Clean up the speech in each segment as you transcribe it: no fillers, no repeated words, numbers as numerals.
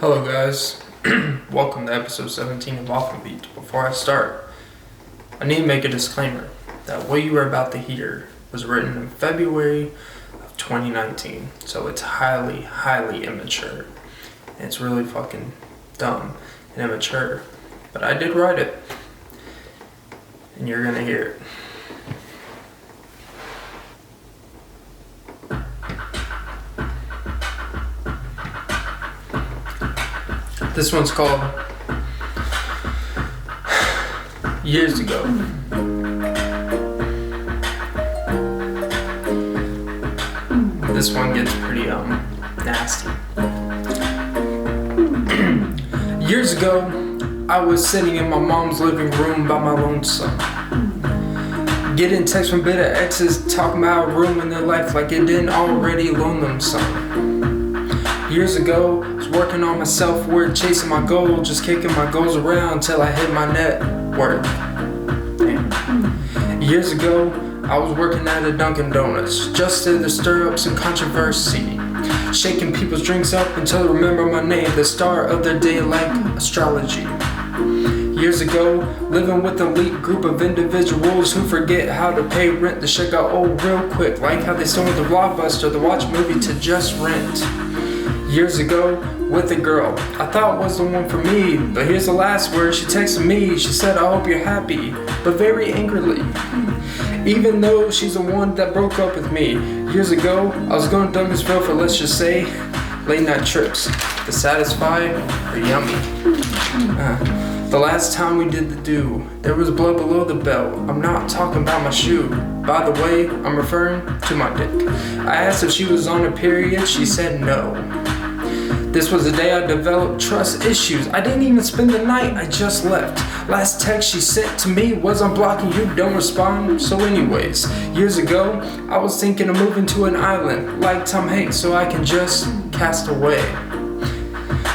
Hello guys, welcome to episode 17 of Off the Beat. Before I start, I need to make a disclaimer that what you are about to hear was written in February of 2019, so it's highly immature. And it's really fucking dumb and immature, but I did write it, and you're gonna hear it. This one's called Years Ago. This one gets pretty nasty. Years ago, I was sitting in my mom's living room by my lonesome, getting texts from bitter exes talking about ruining their life like it didn't already loan them some. Years ago, I was working on my self-worth, chasing my goal, just kicking my goals around till I hit my net worth. Damn. Years ago, I was working at a Dunkin' Donuts, just to stir up some controversy, shaking people's drinks up until they remember my name, the star of their day like astrology. Years ago, living with an elite group of individuals who forget how to pay rent. The shit got old real quick, like how they sold the Blockbuster to watch a movie to just rent. Years ago, with a girl I thought was the one for me, but here's the last word. She texted me, she said, "I hope you're happy," but very angrily, even though she's the one that broke up with me. Years ago, I was going to Douglasville for, let's just say, late night trips to satisfy or yummy. The last time we did the do, there was blood below the belt. I'm not talking about my shoe. By the way, I'm referring to my dick. I asked if she was on her period, she said no. This was the day I developed trust issues. I didn't even spend the night, I just left. Last text she sent to me was, "I'm blocking you, don't respond." So anyways, years ago, I was thinking of moving to an island like Tom Hanks so I can just cast away.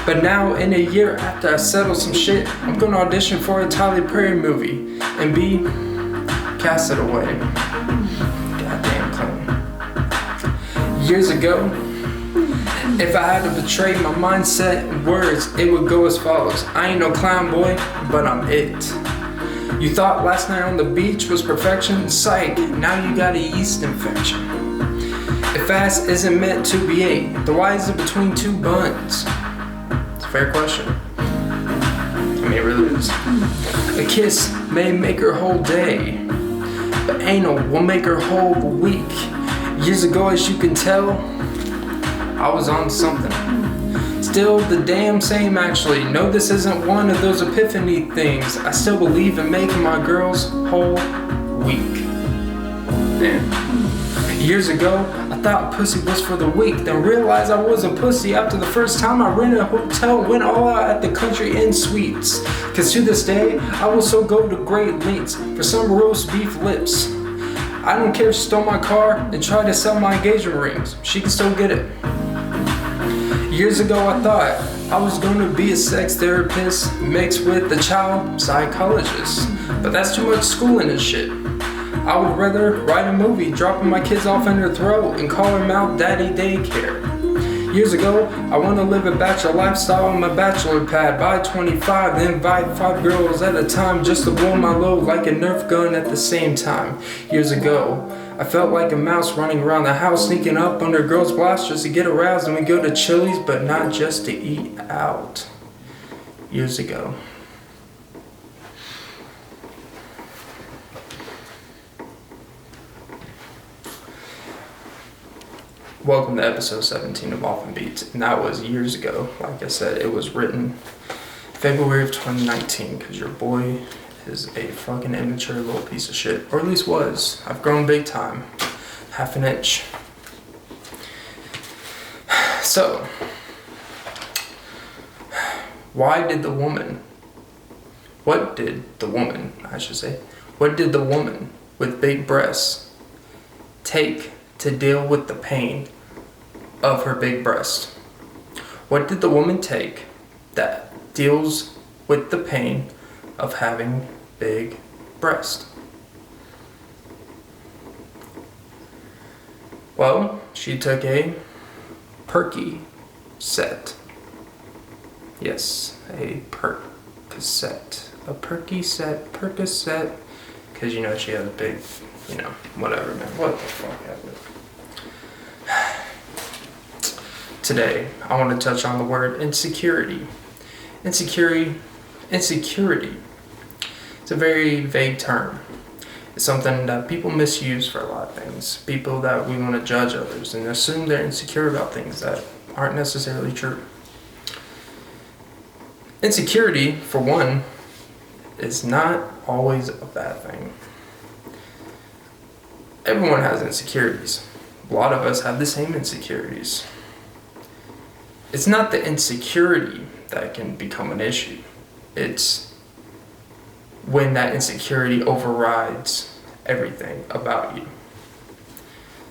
But now, in a year after I settled some shit, I'm gonna audition for a Tyler Perry movie and be casted away. Goddamn Clint. Years ago, if I had to betray my mindset in words, it would go as follows. I ain't no clown boy, but I'm it. You thought last night on the beach was perfection? Psych, now you got a yeast infection. If fast isn't meant to be ate, then why is it between two buns? It's a fair question. I mean, it really is. A kiss may make her whole day, but anal will make her whole week. Years ago, as you can tell, I was on something. Still the damn same actually. No, this isn't one of those epiphany things. I still believe in making my girls whole week. Damn. Years ago, I thought pussy was for the weak, then realized I was a pussy after the first time I rented a hotel, went all out at the Country Inn Suites. Cause to this day, I will still go to great lengths for some roast beef lips. I don't care if she stole my car and tried to sell my engagement rings. She can still get it. Years ago, I thought I was going to be a sex therapist mixed with a child psychologist. But that's too much schooling and shit. I would rather write a movie dropping my kids off in their throat and call them out daddy daycare. Years ago, I want to live a bachelor lifestyle on my bachelor pad. By 25, then invite 5 girls at a time just to blow my load like a Nerf gun at the same time. Years ago, I felt like a mouse running around the house, sneaking up under girls' blasters to get aroused, and we go to Chili's, but not just to eat out. Years ago. Welcome to episode 17 of Off the Beat, and that was years ago. Like I said, it was written February of 2019, because your boy is a fucking immature little piece of shit, or at least was. I've grown big time, half an inch. So, what did the woman with big breasts take to deal with the pain of her big breast? What did the woman take that deals with the pain of having big breast? Well, she took a perky set. Yes, a Percocet. A Percocet. Because, she has a big, whatever, man. What the fuck happened? Today, I want to touch on the word insecurity. Insecurity. It's a very vague term. It's something that people misuse for a lot of things. People that we want to judge others and assume they're insecure about things that aren't necessarily true. Insecurity, for one, is not always a bad thing. Everyone has insecurities. A lot of us have the same insecurities. It's not the insecurity that can become an issue. It's when that insecurity overrides everything about you.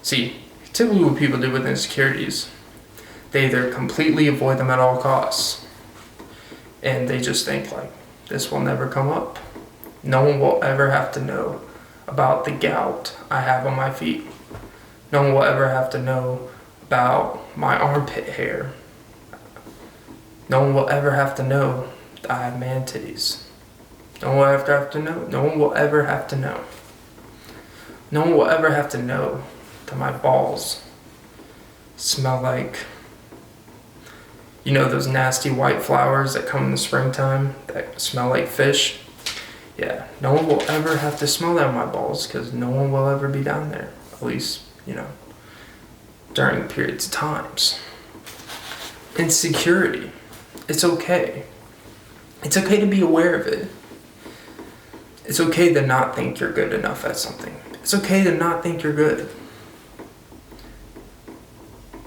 See, typically what people do with insecurities, they either completely avoid them at all costs, and they just think like, this will never come up. No one will ever have to know about the gout I have on my feet. No one will ever have to know about my armpit hair. No one will ever have to know that I have man titties. No one will ever have to know. No one will ever have to know. No one will ever have to know that my balls smell like, those nasty white flowers that come in the springtime that smell like fish? Yeah, no one will ever have to smell that on my balls because no one will ever be down there. At least, during periods of times. Insecurity. It's okay. It's okay to be aware of it. It's okay to not think you're good enough at something. It's okay to not think you're good.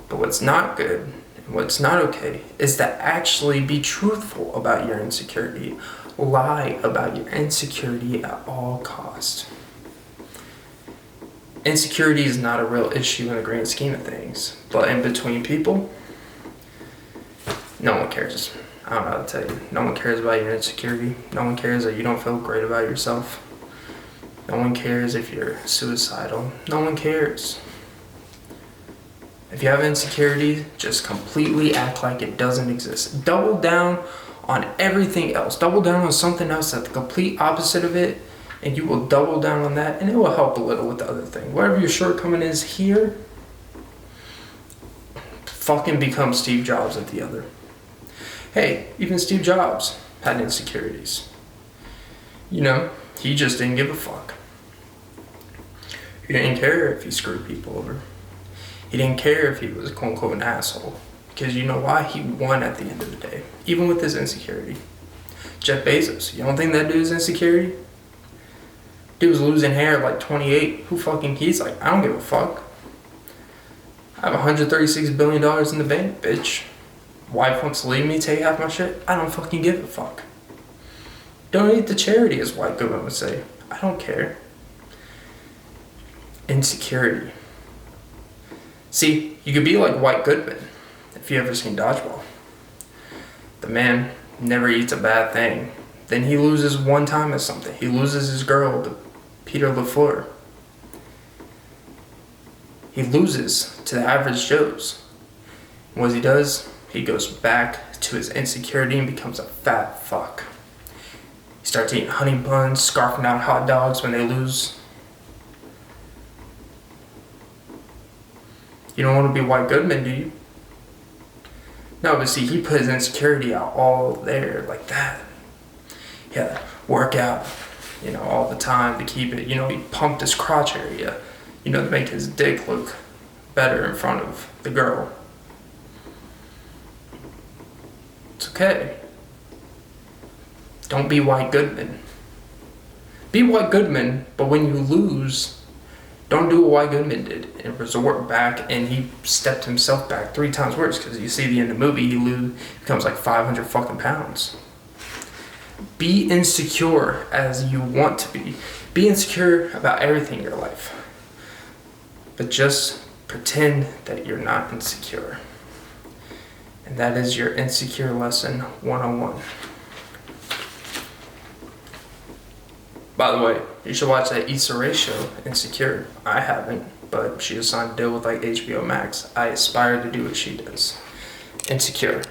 But what's not good and what's not okay is to actually be truthful about your insecurity. Lie about your insecurity at all costs. Insecurity is not a real issue in the grand scheme of things. But in between people, no one cares. I don't know how to tell you. No one cares about your insecurity. No one cares that you don't feel great about yourself. No one cares if you're suicidal. No one cares. If you have insecurity, just completely act like it doesn't exist. Double down on everything else. Double down on something else that's the complete opposite of it, and you will double down on that, and it will help a little with the other thing. Whatever your shortcoming is here, fucking become Steve Jobs at the other. Hey, even Steve Jobs had insecurities. He just didn't give a fuck. He didn't care if he screwed people over. He didn't care if he was quote unquote an asshole. Because you know why? He won at the end of the day. Even with his insecurity. Jeff Bezos, you don't think that dude's insecurity? Dude was losing hair at like 28. Who fucking, he's like, I don't give a fuck. I have $136 billion in the bank, bitch. Wife wants to leave me, take half my shit. I don't fucking give a fuck. Donate to charity, as white women would say. I don't care. Insecurity. See, you could be like White Goodman, if you ever seen Dodgeball. The man never eats a bad thing. Then he loses one time at something. He loses his girl to Peter LaFleur. He loses to the average Joes. And what he does, he goes back to his insecurity and becomes a fat fuck. He starts eating honey buns, scarfing out hot dogs when they lose. You don't want to be White Goodman, do you? No, but see, he put his insecurity out all there like that. He had to work out, all the time to keep it. He pumped his crotch area, to make his dick look better in front of the girl. It's okay. Don't be White Goodman. Be White Goodman, but when you lose, don't do what White Goodman did and resort back, and he stepped himself back 3 times worse, because you see the end of the movie, he becomes like 500 fucking pounds. Be insecure as you want to be. Be insecure about everything in your life. But just pretend that you're not insecure. And that is your Insecure Lesson 101. By the way, you should watch that Issa Rae show, Insecure. I haven't, but she has signed a deal with like HBO Max. I aspire to do what she does. Insecure.